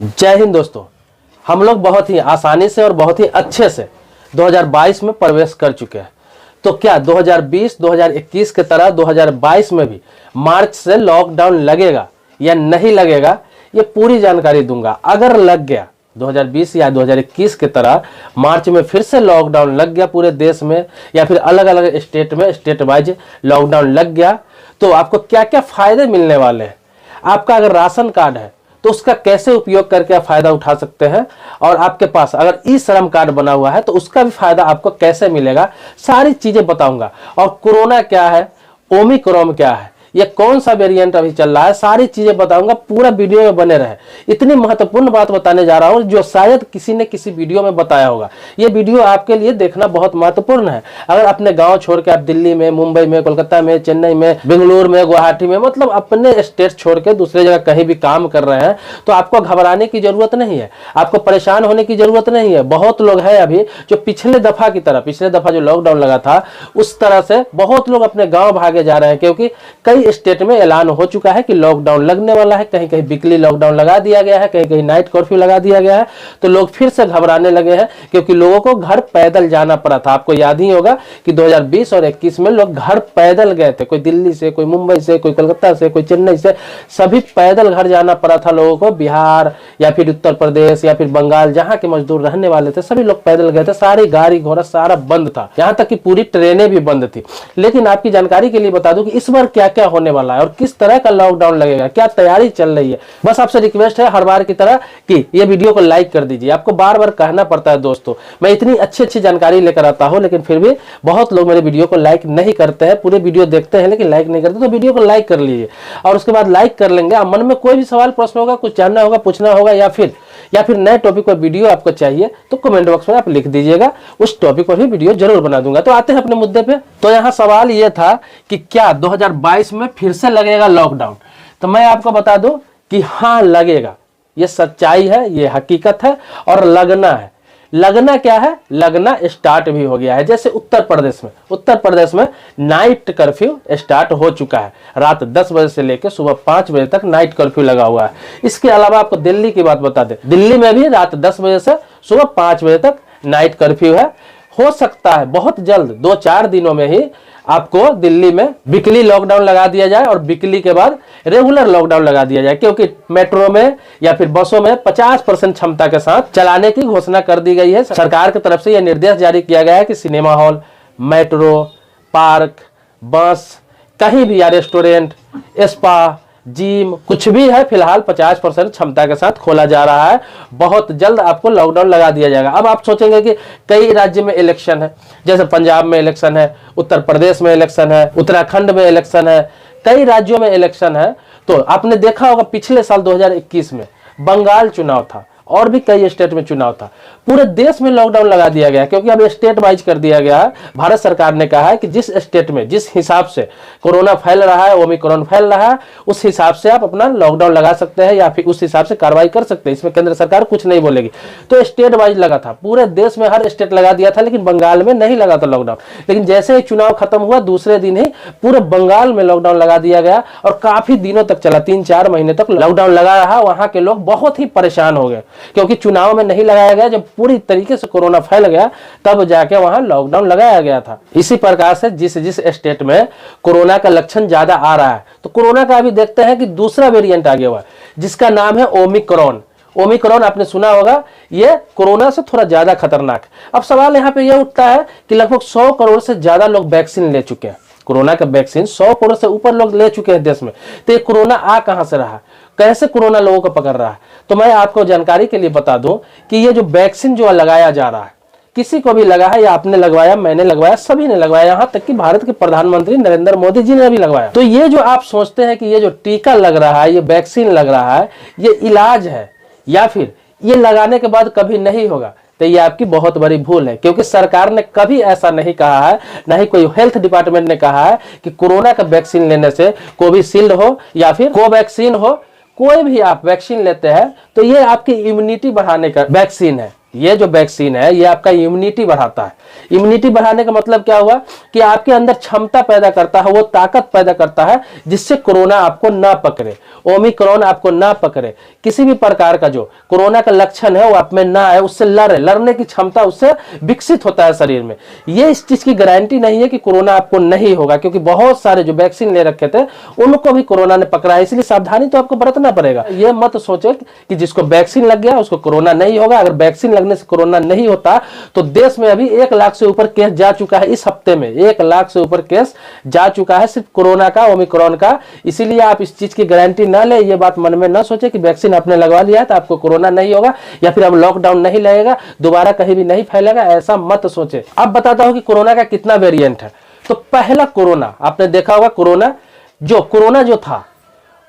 जय हिंद दोस्तों। हम लोग बहुत ही आसानी से और बहुत ही अच्छे से 2022 में प्रवेश कर चुके हैं। तो क्या 2020 2021 के तरह 2022 में भी मार्च से लॉकडाउन लगेगा या नहीं लगेगा, ये पूरी जानकारी दूंगा। अगर लग गया 2020 या 2021 के तरह मार्च में फिर से लॉकडाउन लग गया पूरे देश में, या फिर अलग अलग स्टेट में स्टेट वाइज लॉकडाउन लग गया, तो आपको क्या क्या फायदे मिलने वाले हैं। आपका अगर राशन कार्ड है तो उसका कैसे उपयोग करके आप फायदा उठा सकते हैं, और आपके पास अगर ई श्रम कार्ड बना हुआ है तो उसका भी फायदा आपको कैसे मिलेगा, सारी चीजें बताऊंगा। और कोरोना क्या है, ओमिक्रॉन क्या है, ये कौन सा वेरिएंट अभी चल रहा है, सारी चीजें बताऊंगा। पूरा वीडियो में बने रहे। इतनी महत्वपूर्ण बात बताने जा रहा हूं जो शायद किसी ने किसी वीडियो में बताया होगा। ये वीडियो आपके लिए देखना बहुत महत्वपूर्ण है। अगर अपने गांव छोड़ के आप दिल्ली में, मुंबई में, कोलकाता में, चेन्नई में, बेंगलुरु में, गुवाहाटी में, मतलब अपने स्टेट छोड़ के दूसरे जगह कहीं भी काम कर रहे हैं, तो आपको घबराने की जरूरत नहीं है, आपको परेशान होने की जरूरत नहीं है। बहुत लोग हैं अभी जो पिछले दफा की तरह, पिछले दफा जो लॉकडाउन लगा था उस तरह से बहुत लोग अपने गाँव भागे जा रहे हैं, क्योंकि कई स्टेट में ऐलान हो चुका है कि लॉकडाउन लगने वाला है। कहीं कहीं वीकली लॉकडाउन लगा दिया गया है, कहीं कहीं नाइट कर्फ्यू लगा दिया गया है। तो लोग फिर से घबराने लगे हैं, क्योंकि लोगों को घर पैदल जाना पड़ा था। आपको याद ही होगा कि 2020 और 21 में लोग घर पैदल गए थे। कोई दिल्ली से, कोई मुंबई से, कोई कोलकाता से, कोई चेन्नई से, सभी पैदल घर जाना पड़ा था लोगों को। बिहार या फिर उत्तर प्रदेश या फिर बंगाल, जहां के मजदूर रहने वाले थे, सभी लोग पैदल गए थे। सारी गाड़ी घोड़ा सारा बंद था, यहां तक कि पूरी ट्रेनें भी बंद थी। लेकिन आपकी जानकारी के लिए बता दूं कि इस बार क्या क्या होने वाला है और किस तरह का लॉकडाउन लगेगा, क्या तैयारी चल रही है। बस आपसे रिक्वेस्ट है हर बार की तरह कि ये वीडियो को लाइक कर दीजिए। आपको बार बार कहना पड़ता है दोस्तों, मैं इतनी अच्छी अच्छी जानकारी लेकर आता हूं, लेकिन फिर भी बहुत लोग मेरे वीडियो को लाइक नहीं करते हैं। पूरे वीडियो देखते हैं लेकिन लाइक नहीं करते, तो वीडियो को लाइक कर लीजिए। और उसके बाद लाइक कर लेंगे, आप मन में कोई भी सवाल प्रश्न होगा, कुछ जानना होगा, पूछना होगा, या फिर नए टॉपिक पर वीडियो आपको चाहिए, तो कमेंट बॉक्स में आप लिख दीजिएगा, उस टॉपिक पर भी वीडियो जरूर बना दूंगा। तो आते हैं अपने मुद्दे पे। तो यहाँ सवाल ये था कि क्या 2022 में फिर से लगेगा लॉकडाउन। तो मैं आपको बता दूं कि हाँ लगेगा, ये सच्चाई है, ये हकीकत है, और लगना है। लगना क्या है, लगना स्टार्ट भी हो गया है। जैसे उत्तर प्रदेश में नाइट कर्फ्यू स्टार्ट हो चुका है। रात 10 बजे से लेकर सुबह 5 बजे तक नाइट कर्फ्यू लगा हुआ है। इसके अलावा आपको दिल्ली की बात बता दें, दिल्ली में भी रात 10 बजे से सुबह 5 बजे तक नाइट कर्फ्यू है। हो सकता है बहुत जल्द 2-4 दिनों में ही आपको दिल्ली में वीकली लॉकडाउन लगा दिया जाए और वीकली के बाद रेगुलर लॉकडाउन लगा दिया जाए, क्योंकि मेट्रो में या फिर बसों में 50% क्षमता के साथ चलाने की घोषणा कर दी गई है। सरकार की तरफ से यह निर्देश जारी किया गया है कि सिनेमा हॉल, मेट्रो, पार्क, बस, कहीं भी, या रेस्टोरेंट, स्पा, जिम, कुछ भी है, फिलहाल 50% क्षमता के साथ खोला जा रहा है। बहुत जल्द आपको लॉकडाउन लगा दिया जाएगा। अब आप सोचेंगे कि कई राज्य में इलेक्शन है, जैसे पंजाब में इलेक्शन है, उत्तर प्रदेश में इलेक्शन है, उत्तराखंड में इलेक्शन है, कई राज्यों में इलेक्शन है। तो आपने देखा होगा पिछले साल 2021 में बंगाल चुनाव था और भी कई स्टेट में चुनाव था। पूरे देश में लॉकडाउन लगा दिया गया, क्योंकि अब स्टेट वाइज कर दिया गया है। भारत सरकार ने कहा है कि जिस स्टेट में जिस हिसाब से कोरोना फैल रहा है, ओमिक्रॉन फैल रहा है, उस हिसाब से आप अपना लॉकडाउन लगा सकते हैं या फिर उस हिसाब से कार्रवाई कर सकते हैं। इसमें केंद्र सरकार कुछ नहीं बोलेगी। तो स्टेट वाइज लगा था, पूरे देश में हर स्टेट लगा दिया था, लेकिन बंगाल में नहीं लगा था लॉकडाउन। लेकिन जैसे ही चुनाव खत्म हुआ दूसरे दिन ही पूरे बंगाल में लॉकडाउन लगा दिया गया और काफी दिनों तक चला, 3-4 महीने तक लॉकडाउन लगा रहा। वहां के लोग बहुत ही परेशान हो गए, क्योंकि चुनाव में नहीं लगाया गया। जब पूरी तरीके से कोरोना फैल गया तब जाके वहां लॉकडाउन लगाया गया था। इसी प्रकार से जिस जिस स्टेट में कोरोना का लक्षण ज्यादा आ रहा है, तो कोरोना का अभी देखते हैं कि दूसरा वेरिएंट आ गया हुआ है, जिसका नाम है ओमिक्रॉन। ओमिक्रॉन आपने सुना होगा, ये कोरोना से थोड़ा ज्यादा खतरनाक। अब सवाल यहाँ पे यह उठता है कि लगभग 100 करोड़ से ज्यादा लोग वैक्सीन ले चुके हैं। कोरोना का वैक्सीन 100 करोड़ से ऊपर लोग ले चुके हैं देश में। तो ये कोरोना आ कहां से रहा, कैसे कोरोना लोगों को पकड़ रहा है? तो मैं आपको जानकारी के लिए बता दूं कि ये जो वैक्सीन जो लगाया जा रहा है, किसी को भी लगा है, या आपने लगवाया, मैंने लगवाया, सभी ने लगवाया, यहां तक कि भारत के प्रधानमंत्री नरेंद्र मोदी जी ने भी लगवाया। तो ये जो आप सोचते हैं कि ये जो टीका लग रहा है, ये वैक्सीन लग रहा है, ये इलाज है या फिर ये लगाने के बाद कभी नहीं होगा, तो ये आपकी बहुत बड़ी भूल है। क्योंकि सरकार ने कभी ऐसा नहीं कहा है, ना ही कोई हेल्थ डिपार्टमेंट ने कहा है कि कोरोना का वैक्सीन लेने से कोविशील्ड हो या फिर कोवैक्सीन हो, कोई भी आप वैक्सीन लेते हैं तो ये आपकी इम्यूनिटी बढ़ाने का वैक्सीन है। ये जो वैक्सीन है ये आपका इम्यूनिटी बढ़ाता है। इम्यूनिटी बढ़ाने का मतलब क्या हुआ कि आपके अंदर क्षमता पैदा करता है, वो ताकत पैदा करता है जिससे कोरोना आपको ना पकड़े, ओमिक्रॉन आपको ना पकड़े, किसी भी प्रकार का जो कोरोना का लक्षण है वो आप में ना आए, उससे लड़ने की क्षमता उससे विकसित होता है शरीर में। ये इस चीज की गारंटी नहीं है कि कोरोना आपको नहीं होगा, क्योंकि बहुत सारे जो वैक्सीन ले रखे थे उनको भी कोरोना ने पकड़ा है, इसलिए सावधानी तो आपको बरतना पड़ेगा। ये मत सोचे कि जिसको वैक्सीन लग गया उसको कोरोना नहीं होगा। अगर वैक्सीन लगने से कोरोना नहीं होता तो देश में अभी 1 लाख से ऊपर केस जा चुका है। इस हफ्ते में 1 लाख से ऊपर केस जा चुका है सिर्फ कोरोना का, ओमिक्रॉन का। इसीलिए आप इस चीज की गारंटी ना ले, ये बात मन में ना सोचे कि वैक्सीन आपने लगवा लिया है तो आपको कोरोना नहीं होगा या फिर अब लॉकडाउन नहीं लगेगा, दोबारा कहीं भी नहीं फैलेगा, ऐसा मत सोचे। अब बताता हूं कि कोरोना का कितना वेरिएंट है। तो पहला कोरोना आपने देखा होगा, कोरोना जो था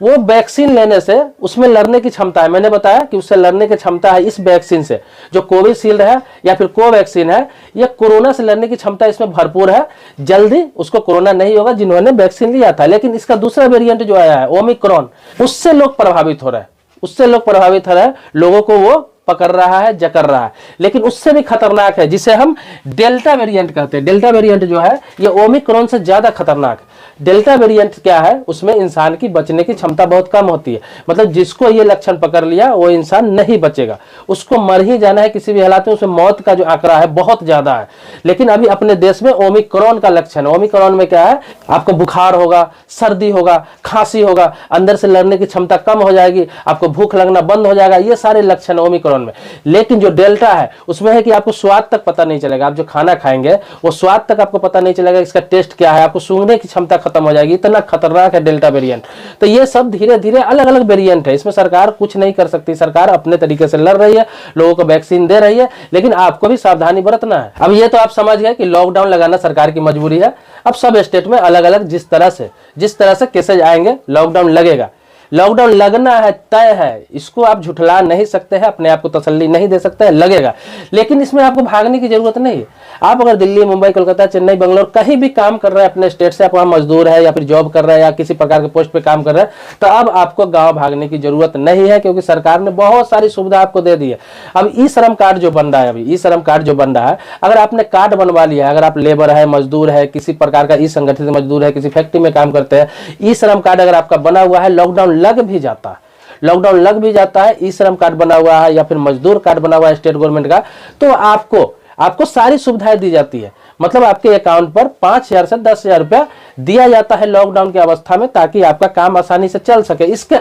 वो वैक्सीन लेने से उसमें लड़ने की क्षमता है। मैंने बताया कि उससे लड़ने की क्षमता है इस वैक्सीन से, जो कोविशील्ड है या फिर कोवैक्सीन है, ये कोरोना से लड़ने की क्षमता इसमें भरपूर है। जल्दी उसको कोरोना नहीं होगा जिन्होंने वैक्सीन लिया था। लेकिन इसका दूसरा वेरिएंट जो आया है ओमिक्रॉन, उससे लोग प्रभावित हो रहे हैं, लोगों को वो पकड़ रहा है, जकड़ रहा है। लेकिन उससे भी खतरनाक है जिसे हम डेल्टा वेरिएंट कहते हैं। डेल्टा वेरिएंट जो है ये ओमिक्रॉन से ज्यादा खतरनाक है। डेल्टा वेरिएंट क्या है, उसमें इंसान की बचने की क्षमता बहुत कम होती है। मतलब जिसको ये लक्षण पकड़ लिया वो इंसान नहीं बचेगा, उसको मर ही जाना है किसी भी हालात में। उसमें मौत का जो आंकड़ा है बहुत ज्यादा है। लेकिन अभी अपने देश में ओमिक्रॉन का लक्षण है। ओमिक्रॉन में क्या है, आपको बुखार होगा, सर्दी होगा, खांसी होगा, अंदर से लड़ने की क्षमता कम हो जाएगी, आपको भूख लगना बंद हो जाएगा, ये सारे लक्षण ओमिक्रॉन में। लेकिन जो डेल्टा है उसमें है कि आपको स्वाद तक पता नहीं चलेगा। आप जो खाना खाएंगे वो स्वाद तक आपको पता नहीं चलेगा, इसका टेस्ट क्या है, आपको सूंघने की क्षमता खत्म हो जाएगी। इतना खतरनाक है डेल्टा वेरिएंट। तो ये सब धीरे धीरे अलग अलग वेरिएंट है, इसमें सरकार कुछ नहीं कर सकती। सरकार अपने तरीके से लड़ रही है, लोगों को वैक्सीन दे रही है, लेकिन आपको भी सावधानी बरतना है। अब ये तो आप समझ गए कि लॉकडाउन लगाना सरकार की मजबूरी है। अब सब स्टेट में अलग अलग जिस तरह से केसेज आएंगे लॉकडाउन लगेगा। लॉकडाउन लगना है, तय है, इसको आप झुठला नहीं सकते हैं, अपने आप को तसल्ली नहीं दे सकते हैं, लगेगा। लेकिन इसमें आपको भागने की जरूरत नहीं है। आप अगर दिल्ली, मुंबई, कोलकाता, चेन्नई, बेंगलोर कहीं भी काम कर रहे हैं अपने स्टेट से, आप वहां मजदूर है या फिर जॉब कर रहे हैं या किसी प्रकार के पोस्ट पे काम कर रहे हैं, तो अब आपको गाँव भागने की जरूरत नहीं है, क्योंकि सरकार ने बहुत सारी सुविधा आपको दे दी है। अब ई श्रम कार्ड जो बन रहा है, अभी ई श्रम कार्ड जो बन रहा है, अगर आपने कार्ड बनवा लिया है, अगर आप लेबर है, मजदूर है, किसी प्रकार का ई संगठित मजदूर है, किसी फैक्ट्री में काम करते हैं, ई श्रम कार्ड अगर आपका बना हुआ है, लॉकडाउन लग भी जाता है, ई श्रम कार्ड बना हुआ है या फिर मजदूर कार्ड बना हुआ है स्टेट गवर्नमेंट का, तो आपको सारी सुविधाएं दी जाती है। मतलब आपके अकाउंट पर 5,000 से 10,000 रुपया दिया जाता है लॉकडाउन की अवस्था में, ताकि आपका काम आसानी से चल सके। इसके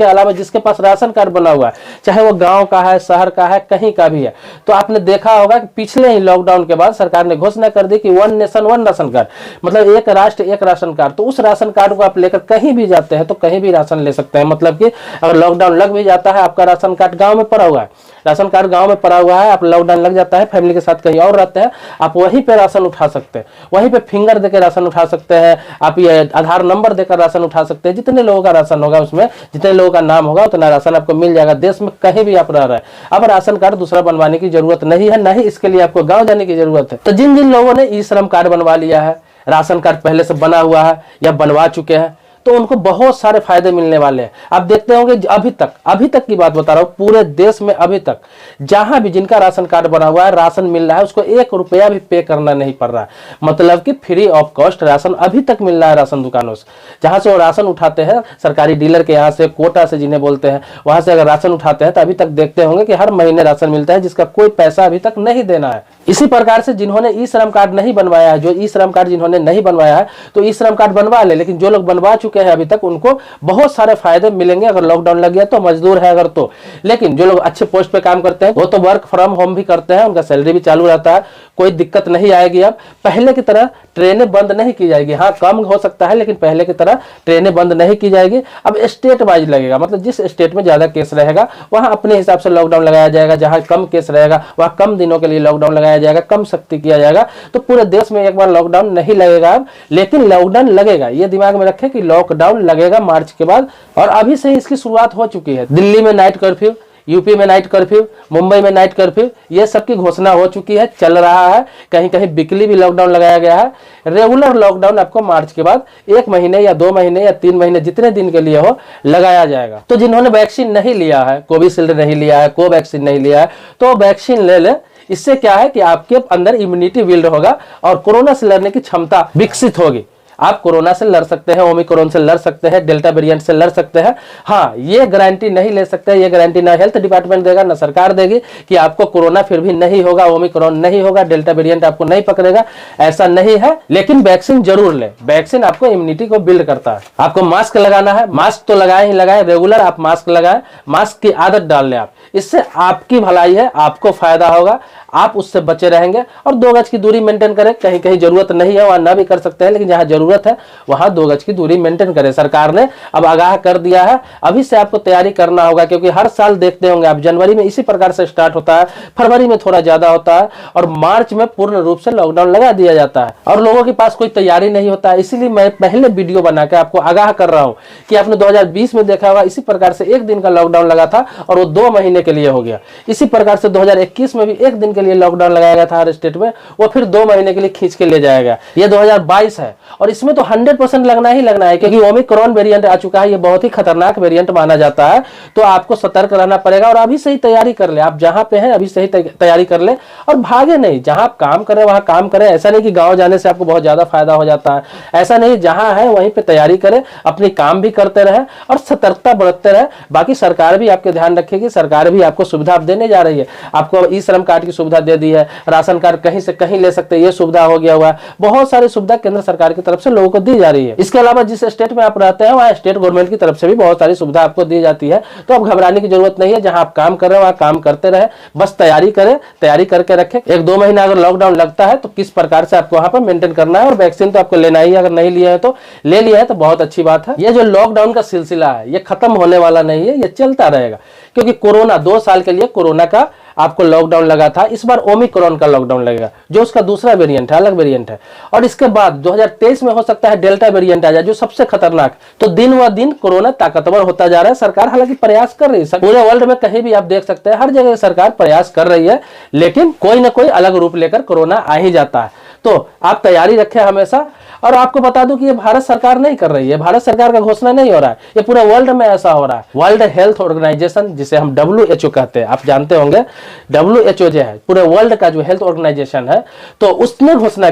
अलावा जिसके पास राशन कार्ड बना हुआ है, चाहे वो गांव का है, शहर का है, कहीं का भी है, तो आपने देखा होगा कि पिछले ही लॉकडाउन के बाद सरकार ने घोषणा कर दी कि 1 नेशन 1 राशन कार्ड, मतलब एक राष्ट्र एक राशन कार्ड। तो उस राशन कार्ड को आप लेकर कहीं भी जाते हैं तो कहीं भी राशन ले सकते हैं। मतलब कि अगर लॉकडाउन लग भी जाता है, आपका राशन कार्ड गाँव में पड़ा हुआ है, आप लॉकडाउन लग जाता है, फैमिली के साथ कहीं और रहते हैं, आप वहीं पे राशन उठा सकते हैं, वहीं पे फिंगर देकर राशन उठा सकते हैं, आप ये आधार नंबर देकर राशन उठा सकते हैं। जितने लोगों का राशन होगा उसमें, जितने लोगों का नाम होगा उतना राशन आपको मिल जाएगा, देश में कहीं भी आप रह रहे हैं। अब राशन कार्ड दूसरा बनवाने की जरूरत नहीं है, नहीं इसके लिए आपको गाँव जाने की जरूरत है। तो जिन जिन लोगों ने ई श्रम कार्ड बनवा लिया है, राशन कार्ड पहले से बना हुआ है या बनवा चुके हैं, तो उनको बहुत सारे फायदे मिलने वाले हैं। आप देखते होंगे अभी तक की बात बता रहा हूं, पूरे देश में अभी तक जहां भी जिनका राशन कार्ड बना हुआ है, राशन मिल रहा है, उसको 1 रुपया भी पे करना नहीं पड़ रहा है। मतलब कि फ्री ऑफ कॉस्ट राशन अभी तक मिल रहा है राशन दुकानों से। जहां से वो राशन उठाते हैं, सरकारी डीलर के यहाँ से, कोटा से जिन्हें बोलते हैं, वहां से अगर राशन उठाते हैं तो अभी तक देखते होंगे कि हर महीने राशन मिलता है, जिसका कोई पैसा अभी तक नहीं देना है। इसी प्रकार से जिन्होंने ई श्रम कार्ड नहीं बनवाया है, जिन्होंने नहीं बनवाया है, तो ई श्रम कार्ड बनवा ले। लेकिन जो लोग बनवा चुके हैं अभी तक, उनको बहुत सारे फायदे मिलेंगे अगर लॉकडाउन लग गया तो, मजदूर है अगर तो। लेकिन जो लोग अच्छे पोस्ट पे काम करते हैं वो तो वर्क फ्रॉम होम भी करते हैं, उनका सैलरी भी चालू रहता है, कोई दिक्कत नहीं आएगी। अब पहले की तरह ट्रेनें बंद नहीं की जाएगी, हाँ कम हो सकता है, लेकिन पहले की तरह ट्रेनें बंद नहीं की जाएगी। अब स्टेट वाइज लगेगा, मतलब जिस स्टेट में ज्यादा केस रहेगा वहां अपने हिसाब से लॉकडाउन लगाया जाएगा, जहां कम केस रहेगा वहां कम दिनों के लिए लॉकडाउन लगाया जाएगा, कम सख्ती किया जाएगा। तो पूरे देश में एक बार लॉकडाउन नहीं लगेगा अब, लेकिन लॉकडाउन लगेगा। ये दिमाग में रखें कि लॉकडाउन लगेगा मार्च के बाद, और अभी से इसकी शुरुआत हो चुकी है। दिल्ली में नाइट कर्फ्यू यूपी में नाइट कर्फ्यू, मुंबई में नाइट कर्फ्यू, ये सब की घोषणा हो चुकी है, चल रहा है। कहीं कहीं वीकली भी लॉकडाउन लगाया गया है। रेगुलर लॉकडाउन आपको मार्च के बाद 1 महीने या 2 महीने या 3 महीने जितने दिन के लिए हो लगाया जाएगा। तो जिन्होंने वैक्सीन नहीं लिया है, कोविशील्ड नहीं लिया है, कोवैक्सीन नहीं लिया है, तो वैक्सीन ले ले। इससे क्या है कि आपके अंदर इम्यूनिटी बिल्ड होगा और कोरोना से लड़ने की क्षमता विकसित होगी। आप कोरोना से लड़ सकते हैं, ओमिक्रॉन से लड़ सकते हैं, डेल्टा वेरिएंट से लड़ सकते हैं। हाँ, ये गारंटी नहीं ले सकते, ये गारंटी ना हेल्थ डिपार्टमेंट देगा ना सरकार देगी कि आपको कोरोना फिर भी नहीं होगा, ओमिक्रॉन नहीं होगा, डेल्टा वेरिएंट आपको नहीं पकड़ेगा, ऐसा नहीं है। लेकिन वैक्सीन जरूर ले, वैक्सीन आपको इम्यूनिटी को बिल्ड करता है। आपको मास्क लगाना है, मास्क तो लगाए ही लगाए, रेगुलर आप मास्क लगाएं, मास्क की आदत डाल लें आप, इससे आपकी भलाई है, आपको फायदा होगा, आप उससे बचे रहेंगे। और 2 गज की दूरी मेंटेन करें, कहीं कहीं जरूरत नहीं है वहां ना भी कर सकते हैं, लेकिन जहां जरूरत है वहां 2 गज की दूरी मेंटेन करें। सरकार ने अब आगाह कर दिया है, अभी से आपको तैयारी करना होगा, क्योंकि हर साल देखते होंगे आप, जनवरी में इसी प्रकार से स्टार्ट होता है, फरवरी में थोड़ा ज्यादा होता है और मार्च में पूर्ण रूप से लॉकडाउन लगा दिया जाता है और लोगों के पास कोई तैयारी नहीं होता है। इसीलिए मैं पहले वीडियो बना के आपको आगाह कर रहा हूं कि आपने 2020 में देखा होगा इसी प्रकार से 1 दिन का लॉकडाउन लगा था और वो 2 महीने के लिए हो गया। इसी प्रकार से 2021 में भी 1 दिन के लिए लॉकडाउन लगाया गया था हर स्टेट में, वो फिर 2 महीने के लिए खींच के ले जाएगा। ये 2022 है और इसमें तो 100% लगना ही लगना है, क्योंकि ओमिक्रॉन वेरिएंट आ चुका है, ये बहुत ही खतरनाक वेरिएंट माना जाता है। तो आपको सतर्क रहना पड़ेगा और अभी से ही तैयारी कर ले। आप जहां पे हैं अभी से ही तैयारी कर ले और भागे नहीं। जहां आप काम कर रहे हैं वहां काम करें। ऐसा नहीं कि गांव जाने से आपको बहुत ज्यादा फायदा हो जाता है, ऐसा नहीं। जहां है वहीं पे तैयारी करें, अपनी काम भी करते रहे और सतर्कता बरतते रहे। बाकी सरकार भी आपके ध्यान रखेगी, सरकार भी आपको सुविधा देने जा रही है। आपको ई श्रम कार्ड की सुविधा दे दी है, राशन कार्ड कहीं से कहीं ले सकते हैं, ये सुविधा हो गया हुआ है। बहुत सारी सुविधा केंद्र सरकार की तरफ से लोगों को दी जा रही है। इसके अलावा जिस स्टेट में आप रहते हैं वहाँ स्टेट गवर्नमेंट की तरफ से भी बहुत सारी सुविधा आपको दी जाती है। तो अब घबराने की जरूरत नहीं है। जहां आप काम कर रहे हैं वहां काम करते रहे, बस तैयारी करें, तैयारी करके रखें। 1-2 महीना अगर लॉकडाउन लगता है तो किस प्रकार से आपको वहां पर मेंटेन करना है। और वैक्सीन तो आपको लेना ही है, अगर नहीं लिया है तो ले लिया है तो बहुत अच्छी बात है। ये जो लॉकडाउन का सिलसिला है ये खत्म होने वाला नहीं है, ये चलता रहेगा। क्योंकि कोरोना 2 साल के लिए कोरोना का आपको लॉकडाउन लगा था, इस बार ओमिक्रॉन का लॉकडाउन लगेगा, जो उसका दूसरा वेरिएंट है, अलग वेरिएंट है। और इसके बाद 2023 में हो सकता है डेल्टा वेरिएंट आ जाए, जो सबसे खतरनाक। तो दिन व दिन कोरोना ताकतवर होता जा रहा है। सरकार हालांकि प्रयास कर रही है, पूरे वर्ल्ड में कहीं भी आप देख सकते हैं, हर जगह सरकार प्रयास कर रही है, लेकिन कोई ना कोई अलग रूप लेकर कोरोना आ ही जाता है। तो आप तैयारी रखें हमेशा। और आपको बता दूं कि ये भारत सरकार नहीं कर रही है, भारत सरकार का घोषणा नहीं हो रहा है, ये पूरे वर्ल्ड में ऐसा हो रहा है। वर्ल्ड हेल्थ ऑर्गेनाइजेशन, जिसे हम WHO कहते हैं, आप जानते होंगे, WHO जो है पूरे वर्ल्ड का जो हेल्थ ऑर्गेनाइजेशन है, तो उसने घोषणा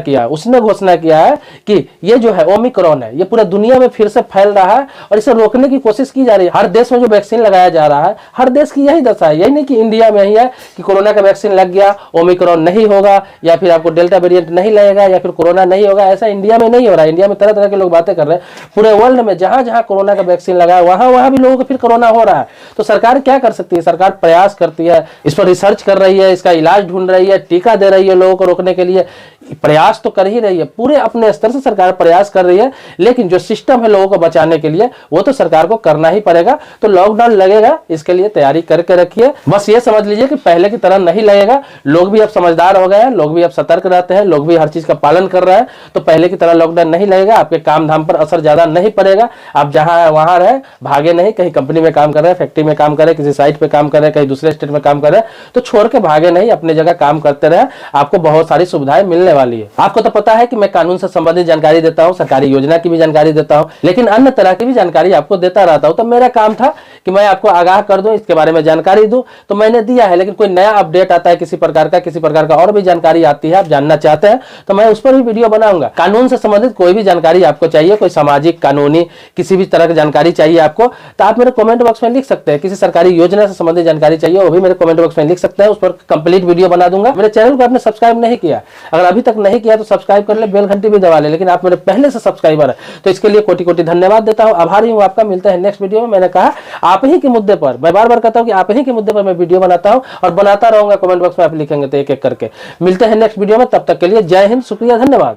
किया है कि ये जो है ओमिक्रॉन है, ये पूरे दुनिया में फिर से फैल रहा है और इसे रोकने की कोशिश की जा रही है। हर देश में जो वैक्सीन लगाया जा रहा है, हर देश की यही दशा है। यही नहीं कि इंडिया में ही है कि कोरोना का वैक्सीन लग गया, ओमिक्रॉन नहीं होगा, या फिर आपको डेल्टा वेरिएंट नहीं लगेगा, या फिर कोरोना नहीं होगा। ऐसा इंडिया में नहीं हो रहा है। इंडिया में तरह तरह के लोग बातें कर रहे हैं। पूरे वर्ल्ड में जहां जहां कोरोना का वैक्सीन लगा है वहां भी लोगों को फिर कोरोना हो रहा है। तो सरकार क्या कर सकती है? सरकार प्रयास करती है, इस पर रिसर्च कर रही है, इसका इलाज ढूंढ रही है, टीका दे रही है लोगों को रोकने के लिए। प्रयास तो कर ही रही है, पूरे अपने स्तर से सरकार प्रयास कर रही है, लेकिन जो सिस्टम है लोगों को बचाने के लिए वो तो सरकार को करना ही पड़ेगा। तो लॉकडाउन लगेगा, इसके लिए तैयारी करके रखिए। बस ये समझ लीजिए कि पहले की तरह नहीं लगेगा। लोग भी अब समझदार हो गए हैं, लोग भी अब सतर्क रहते हैं, लोग भी हर चीज का पालन कर रहे हैं। तो पहले की तरह लॉकडाउन नहीं लगेगा, आपके काम धाम पर असर ज्यादा नहीं पड़ेगा। आप जहां है वहां रहे, भागे नहीं। कहीं कंपनी में काम कर रहे हैं, फैक्ट्री में काम कर रहे हैं, किसी साइट पे काम कर रहे हैं, कहीं दूसरे स्टेट में काम कर रहे हैं, तो छोड़ के भागे नहीं, अपने जगह काम करते रहे। आपको बहुत सारी सुविधाएं मिलने वाली है। आपको तो पता है कि मैं कानून से संबंधित जानकारी देता हूं, सरकारी योजना की भी जानकारी देता हूं, लेकिन अन्य तरह की भी जानकारी आपको देता रहता हूं। तो मेरा काम था कि मैं आपको आगाह कर दूं, इसके बारे में जानकारी दूं, तो मैंने दिया है। लेकिन कोई नया अपडेट आता है किसी प्रकार का और भी जानकारी आती है, आप जानना चाहते हैं, तो मैं उस पर भी वीडियो बनाऊंगा। कानून से संबंधित कोई भी जानकारी आपको चाहिए, कोई सामाजिक, कानूनी, किसी भी तरह की जानकारी चाहिए आपको, तो आप मेरे कमेंट बॉक्स में लिख सकते हैं। किसी सरकारी योजना से संबंधित जानकारी चाहिए, वो भी मेरे कमेंट बॉक्स में लिख सकते हैं, उस पर कंप्लीट वीडियो बना दूंगा। मेरे चैनल को आपने सब्सक्राइब नहीं किया, अगर अभी तक नहीं किया तो सब्सक्राइब कर ले, बेल घंटी भी दबा ले। लेकिन आप मेरे पहले से सब्सक्राइबर है, तो इसके लिए कोटि कोटि धन्यवाद देता हूं, आभारी हूं आपका। मिलते हैं नेक्स्ट वीडियो में। मैंने कहा आप ही के मुद्दे पर, मैं बार बार कहता हूं कि आप ही के मुद्दे पर मैं वीडियो बनाता हूं और बनाता रहूंगा। कमेंट बॉक्स में आप लिखेंगे तो एक एक करके। मिलते हैं नेक्स्ट वीडियो में, तब तक के लिए जय हिंद, शुक्रिया, धन्यवाद।